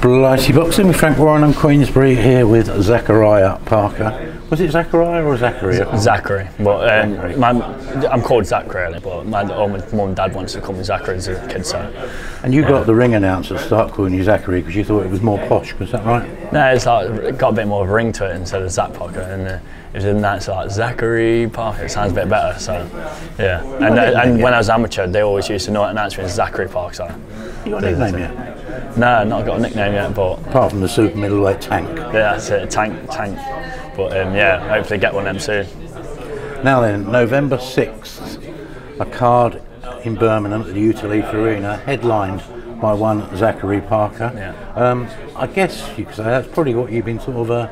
Blighty Boxing with Frank Warren and Queensbury here with Zachariah Parker. Was it Zachariah or Zachary? Zachary, but I'm called Zach really, but my mum and dad wants to call me Zachary as a kid, so. And you got the ring announcer start calling you Zachary because you thought it was more posh, was that right? No, it's like it got a bit more of a ring to it instead of Zach Parker, and it was in that, it's like Zachary Parker. It sounds a bit better, so yeah. And when I was amateur, they always used to announce me as Zachary Parker. So. You got a nickname yet? No, not got a nickname yet, but apart from the super middleweight tank. Yeah, that's it, tank. But yeah, hopefully get one of them soon. Now then, November 6th, a card in Birmingham at the Utilife Arena, headlined by one Zachary Parker. Yeah. I guess you could say that's probably what you've been sort of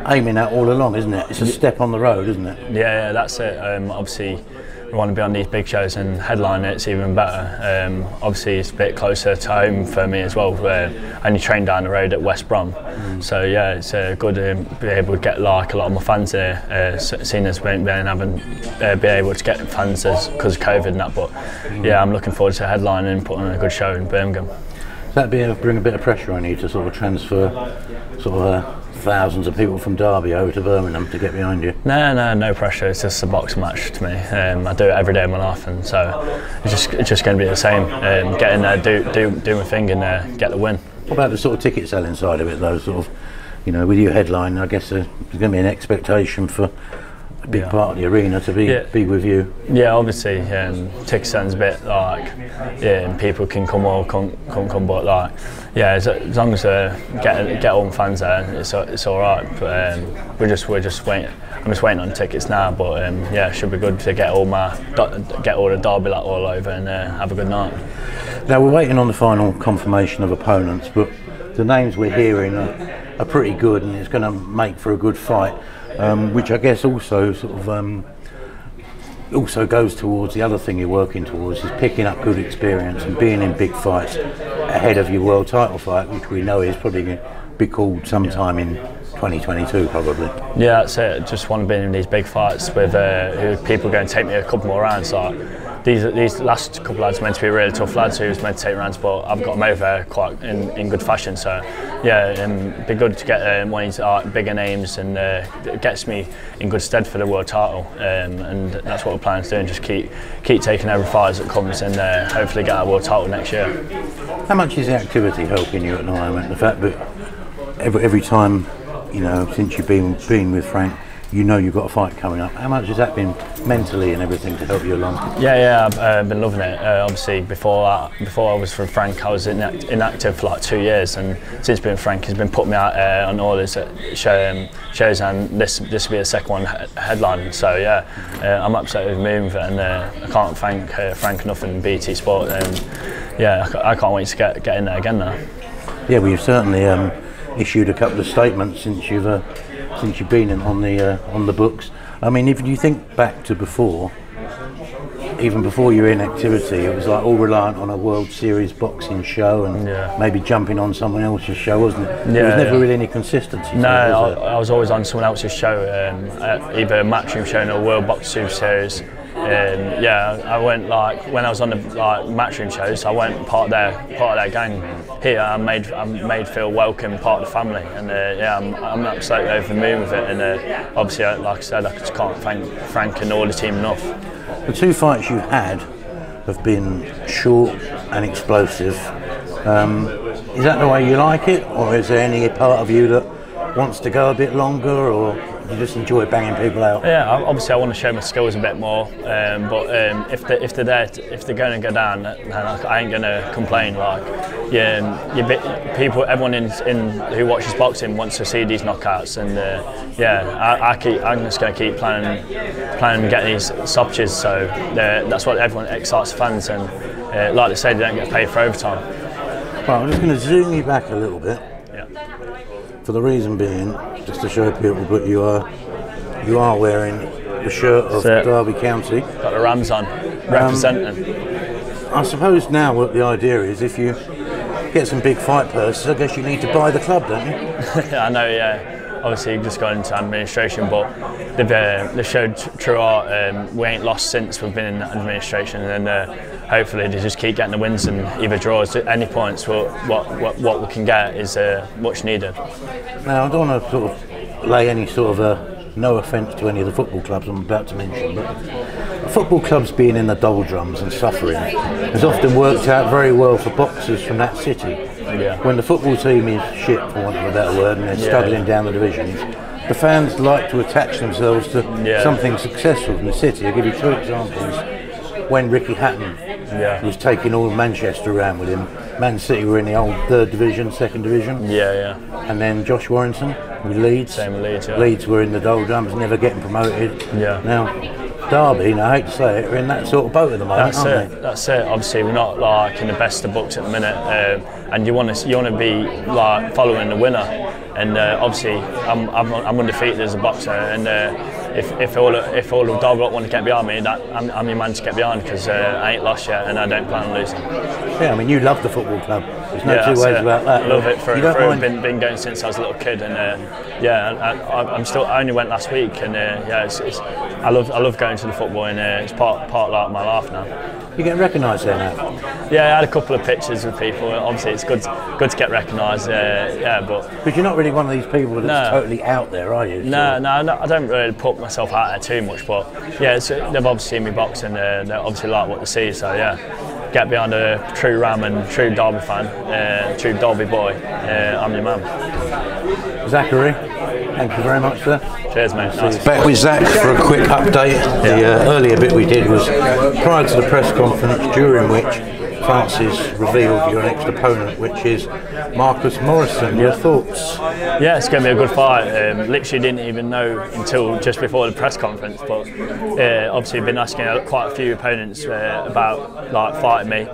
aiming at all along, isn't it? It's a step on the road, isn't it? Yeah, that's it. Obviously, we want to be on these big shows and headline it's even better. Obviously, it's a bit closer to home for me as well. I only train down the road at West Brom, so yeah, it's good to be able to get like a lot of my fans there. Seeing as we ain't been be able to get fans because of COVID and that. But yeah, I'm looking forward to headlining and putting on a good show in Birmingham. Does that bring a bit of pressure on you to sort of transfer thousands of people from Derby over to Birmingham to get behind you? No pressure. It's just a boxing match to me. I do it every day of my life, and so it's just going to be the same. Get in there, do my thing, and get the win. What about the sort of ticket selling side of it, though? Sort of, you know, with your headline, I guess there's going to be an expectation for a big part of the arena to be with you. Yeah, obviously, ticket selling's a bit like, and people can come or come, but like, yeah, as long as get all the fans there, it's all right. But we're just waiting. I'm just waiting on tickets now. But yeah, it should be good to get all the Derby lot all over and have a good night. Now we're waiting on the final confirmation of opponents, but the names we're hearing are pretty good, and it's going to make for a good fight. Which I guess also also goes towards the other thing you're working towards, is picking up good experience and being in big fights ahead of your world title fight, which we know is probably going to be called sometime in 2022 probably. Yeah, that's it. Just want to be in these big fights with people going to take me a couple more rounds. Like, these last couple of lads are meant to be really tough lads who was meant to take rounds, but I've got them over quite in good fashion. So yeah, it'd be good to get one of these bigger names, and it gets me in good stead for the world title. And that's what we're planning to do, and just keep taking every fight as it comes, and hopefully get our world title next year. How much is the activity helping you at the moment? The fact that every time, you know, since you've been with Frank, you know you've got a fight coming up. How much has that been mentally and everything to help you along? Yeah, I've been loving it. Obviously, before I was with Frank, I was inactive for like 2 years, and since being Frank, he's been putting me out on all his shows, and this will be the second one headline. So yeah, I'm absolutely moving, and I can't thank Frank enough in BT Sport. And yeah, I can't wait to get in there again now. Yeah, well, you've certainly issued a couple of statements since you've been on the books. I mean, if you think back to before, even before your inactivity, it was like all reliant on a World Series boxing show and maybe jumping on someone else's show, wasn't it? Yeah, there was never really any consistency. No, I was always on someone else's show, either a Matchroom show or World Boxing Super Series. Yeah, I went like when I was on the Matchroom shows, I went part of their gang. Here, I'm made feel welcome, part of the family, and yeah, I'm absolutely over the moon with it. And obviously, like I said, I just can't thank Frank and all the team enough. The two fights you've had have been short and explosive. Is that the way you like it, or is there any part of you that wants to go a bit longer, or you just enjoy banging people out? Yeah, obviously I want to show my skills a bit more, but if they're going to go down, then I ain't going to complain. Like, everyone in who watches boxing wants to see these knockouts, and yeah, I'm just going to keep planning getting these stoppages. So that's what everyone excites fans, and like they say, they don't get paid for overtime. Well, I'm just going to zoom you back a little bit. Yeah. For the reason being, just to show people, but you are wearing the shirt of Derby County. Got the Rams on, representing. I suppose now what the idea is, if you get some big fight purses, I guess you need to buy the club, don't you? I know, yeah. obviously just gone into administration, but they've showed throughout we ain't lost since we've been in administration, and hopefully they just keep getting the wins and either draws. Any points, what we can get is much needed. Now I don't want to sort of lay any sort of no offence to any of the football clubs I'm about to mention, but football clubs being in the doldrums and suffering has often worked out very well for boxers from that city. Yeah. When the football team is shit, for want of a better word, and they're struggling down the divisions, the fans like to attach themselves to something successful from the city. I'll give you 2 examples. When Ricky Hatton was taking all Manchester around with him, Man City were in the old 3rd division, 2nd division. And then Josh Morrison with Leeds. Same with Leeds, Leeds were in the doldrums, never getting promoted. Now, Derby, I hate to say it, are in that sort of boat at the moment, aren't they? That's it. Obviously, we're not like in the best of books at the minute, and you want to be like following the winner. And obviously, I'm undefeated as a boxer, and if all the dog lot want to get behind me, I'm your man to get behind, because I ain't lost yet, and I don't plan on losing. Yeah, I mean, you love the football club. There's no two ways about that. I love it through. I've been going since I was a little kid, and I only went last week, and I love going to the football, and it's part of my life now. You're getting recognised there now? Yeah, I had a couple of pictures with people. Obviously, it's good to get recognised. But you're not really one of these people that's totally out there, are you? No, I don't really put myself out there too much. But yeah, they've obviously seen me box, and they obviously like what they see. So yeah, get behind a true Ram and true Derby fan, true Derby boy. I'm your man. Zachary, thank you very much, sir. Cheers, mate. Nice. Back with Zach for a quick update. The earlier bit we did was prior to the press conference, during which Francis revealed your next opponent, which is Marcus Morrison. Your thoughts? Yeah, it's going to be a good fight. Literally didn't even know until just before the press conference, but obviously I've been asking quite a few opponents about fighting me.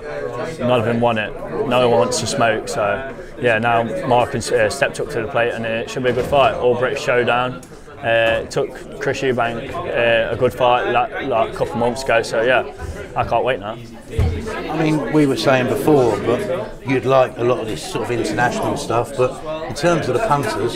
None of them want it. No one wants to smoke, so yeah, now Marcus stepped up to the plate, and it should be a good fight. All British showdown. Took Chris Eubank a good fight like a couple of months ago, so yeah, I can't wait now. I mean, we were saying before, but you'd like a lot of this sort of international stuff, but in terms of the punters,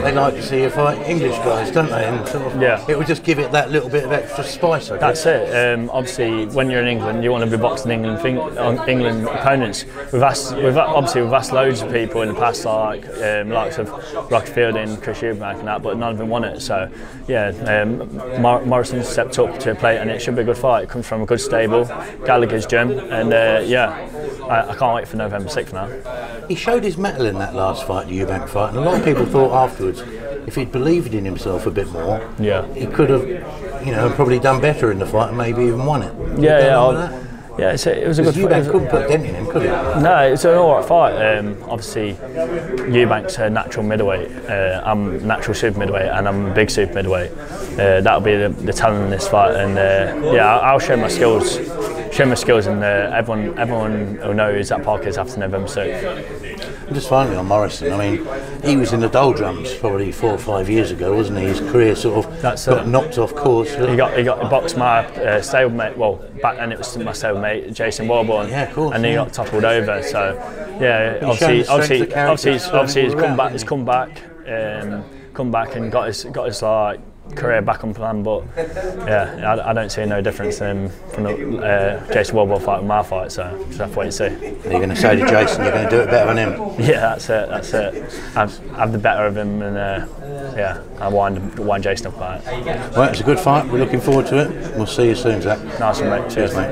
they like to see you fight English guys, don't they? And sort of, it would just give it that little bit of extra spice, I guess. That's it. Obviously, when you're in England, you want to be boxing England opponents. We've asked loads of people in the past, likes of Rocky Fielding, Chris Eubank and that, but none of them won it. So yeah, Morrison stepped up to a plate, and it should be a good fight. It comes from a good stable, Gallagher's gym, and I can't wait for November 6th now. He showed his mettle in that last fight, the Eubank fight, and a lot of people thought afterwards, if he'd believed in himself a bit more, he could have, probably done better in the fight and maybe even won it. Yeah, it was a good fight. Eubank couldn't put a dent in him, could he? No, it's an alright fight. Obviously, Eubank's a natural middleweight. I'm natural super middleweight, and I'm a big super middleweight. That'll be the talent in this fight, and I'll show my skills. And everyone will know who's that Park is after November 6th. Just finally on Morrison, I mean, he was in the doldrums probably 4 or 5 years ago, wasn't he? His career sort of got knocked off course. He boxed my stablemate. Well, back then it was my stablemate, Jason Warborn. Yeah, of course. And he got toppled over. So yeah, obviously he's come back and got his career back on plan, but yeah, I don't see no difference from the Jason Warborn fight and my fight, so just have to wait and see. Are you going to say to Jason you're going to do it better than him? Yeah, that's it. Have the better of him, and I wind Jason up about it. Well, it's a good fight. We're looking forward to it. We'll see you soon, Zach. Nice one, mate. Cheers, mate.